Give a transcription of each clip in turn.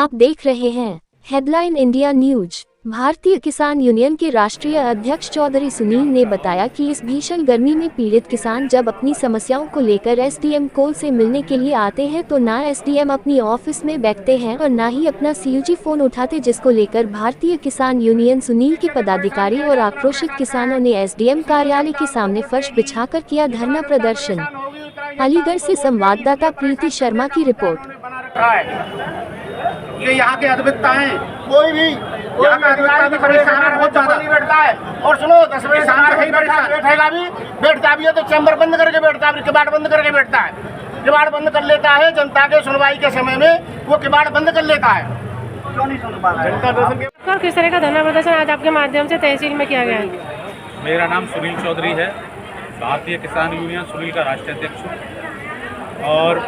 आप देख रहे हैं हेडलाइन इंडिया न्यूज। भारतीय किसान यूनियन के राष्ट्रीय अध्यक्ष चौधरी सुनील ने बताया कि इस भीषण गर्मी में पीड़ित किसान जब अपनी समस्याओं को लेकर एसडीएम कोल से मिलने के लिए आते हैं तो ना एसडीएम अपनी ऑफिस में बैठते हैं और ना ही अपना सीयूजी फोन उठाते, जिसको लेकर भारतीय किसान यूनियन सुनील के पदाधिकारी और आक्रोशित किसानों ने एसडीएम कार्यालय के सामने फर्श बिछाकर किया धरना प्रदर्शन। अलीगढ़ से संवाददाता प्रीति शर्मा की रिपोर्ट। ये यहाँ की अद्भुतता है। कोई भी यहाँ का अद्भुतता परेशान बहुत ज्यादा नहीं बैठता है। और सुनो 10 बजे बैठेगा भी, बैठता भी है तो चैम्बर बंद करके बैठता है, किबाड़ बंद करके बैठता है, किबाड़ बंद कर लेता है। जनता के सुनवाई के समय में वो किबाड़ बंद कर लेता है। क्यों नहीं सुन पा रहा है? और किस तरह का धरना प्रदर्शन आज आपके माध्यम से तहसील में किया गया है? मेरा नाम सुनील चौधरी है, भारतीय किसान यूनियन सुनील का राष्ट्रीय अध्यक्ष हूँ और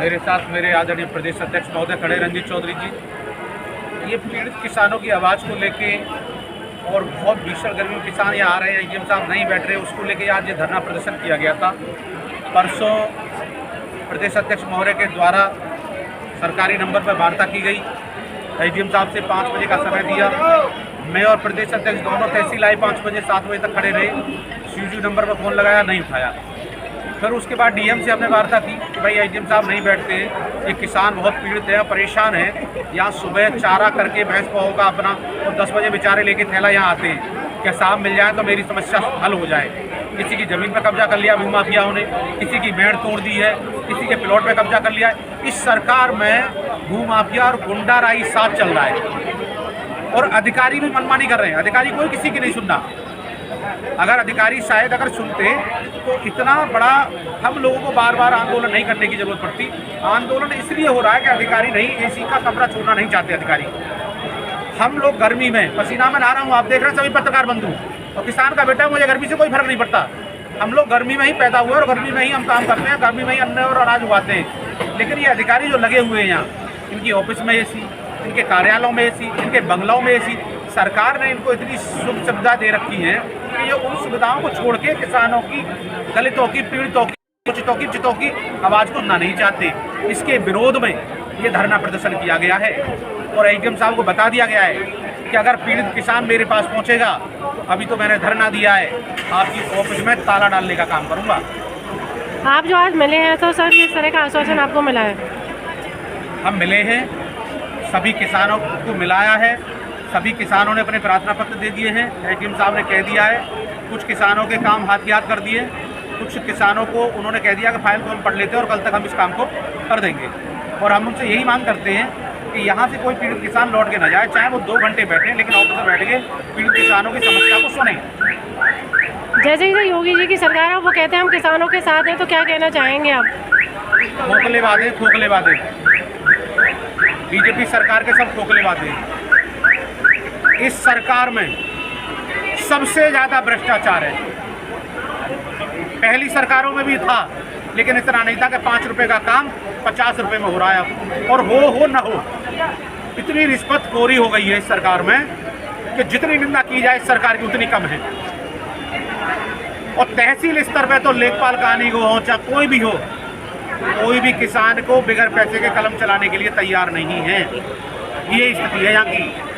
मेरे साथ मेरे आदरणीय प्रदेश अध्यक्ष महोदय खड़े रंजीत चौधरी जी। ये पीड़ित किसानों की आवाज़ को लेके और बहुत भीषण गर्मी में किसान यहाँ आ रहे हैं, एसडीएम साहब नहीं बैठ रहे, उसको लेके आज ये धरना प्रदर्शन किया गया था। परसों प्रदेश अध्यक्ष महोदय के द्वारा सरकारी नंबर पर वार्ता की गई, एसडीएम साहब से 5 बजे का समय दिया। मैं और प्रदेश अध्यक्ष दोनों तहसील आए, 5 बजे 7 बजे तक खड़े रहे, सीयूजी नंबर पर फ़ोन लगाया, नहीं उठाया। फिर उसके बाद डीएम से हमने वार्ता की कि भाई एसडीएम साहब नहीं बैठते, ये किसान बहुत पीड़ित है, परेशान है। यहाँ सुबह चारा करके भैंस को होगा अपना और 10 बजे बेचारे लेके थैला यहाँ आते हैं, क्या साहब मिल जाए तो मेरी समस्या हल हो जाए। किसी की ज़मीन पर कब्जा कर लिया भूमाफियाओं ने, किसी की मेड़ तोड़ दी है, किसी के प्लॉट पर कब्जा कर लिया है। इस सरकार में भूमाफिया और गुंडाराई साथ चल रहा है और अधिकारी भी मनमानी कर रहे हैं। अधिकारी कोई किसी की नहीं सुनना। अगर अधिकारी शायद अगर सुनते तो इतना बड़ा हम लोगों को बार बार आंदोलन नहीं करने की जरूरत पड़ती। आंदोलन इसलिए हो रहा है कि अधिकारी नहीं, एसी का कमरा छोड़ना नहीं चाहते अधिकारी। हम लोग गर्मी में पसीना में नहा रहा हूँ, आप देख रहे हैं, सभी पत्रकार बंधु और किसान का बेटा, मुझे गर्मी से कोई फर्क नहीं पड़ता। हम लोग गर्मी में ही पैदा हुए और गर्मी में ही हम काम करते हैं, गर्मी में ही अन्न और अनाज उगाते हैं। लेकिन ये अधिकारी जो लगे हुए हैं यहाँ, इनकी ऑफिस में एसी, इनके कार्यालयों में एसी, इनके बंगलों में एसी, सरकार ने इनको इतनी सुख सुविधा दे रखी है कि ये उन सुविधाओं को छोड़ के किसानों की, दलितों की, पीड़ितों की, चितों की आवाज़ को सुनना नहीं चाहते। इसके विरोध में ये धरना प्रदर्शन किया गया है और एसडीएम साहब को बता दिया गया है कि अगर पीड़ित किसान मेरे पास पहुंचेगा, अभी तो मैंने धरना दिया है, आपकी ऑफिस में ताला डालने का काम करूँगा। आप जो आज मिले हैं तो सर किस तरह का आश्वासन आपको मिला है? हम मिले हैं, सभी किसानों को मिलाया है, सभी किसानों ने अपने प्रार्थना पत्र दे दिए हैं। एसडीएम साहब ने कह दिया है, कुछ किसानों के काम हाथ कर दिए, कुछ किसानों को उन्होंने कह दिया कि फाइल को हम पढ़ लेते हैं और कल तक हम इस काम को कर देंगे। और हम उनसे यही मांग करते हैं कि यहाँ से कोई पीड़ित किसान लौट के ना जाए, चाहे वो 2 घंटे बैठे, लेकिन ऑफिस में बैठ के पीड़ित किसानों की समस्या को सुने। जैसे कि योगी जी की सरकार है, वो कहते हैं हम किसानों के साथ हैं, तो क्या कहना चाहेंगे आप? खोखले वादे, बीजेपी सरकार के सब खोखले वादे। इस सरकार में सबसे ज़्यादा भ्रष्टाचार है। पहली सरकारों में भी था, लेकिन इतना नहीं था कि 5 रुपये का काम 50 रुपये में हो रहा है। और हो न हो, इतनी रिश्वतखोरी हो गई है इस सरकार में कि जितनी निंदा की जाए इस सरकार की उतनी कम है। और तहसील स्तर पे तो लेखपाल कहानी को हो, चाहे कोई भी हो, कोई भी किसान को बिगर पैसे के कलम चलाने के लिए तैयार नहीं है। ये स्थिति है यहाँ की।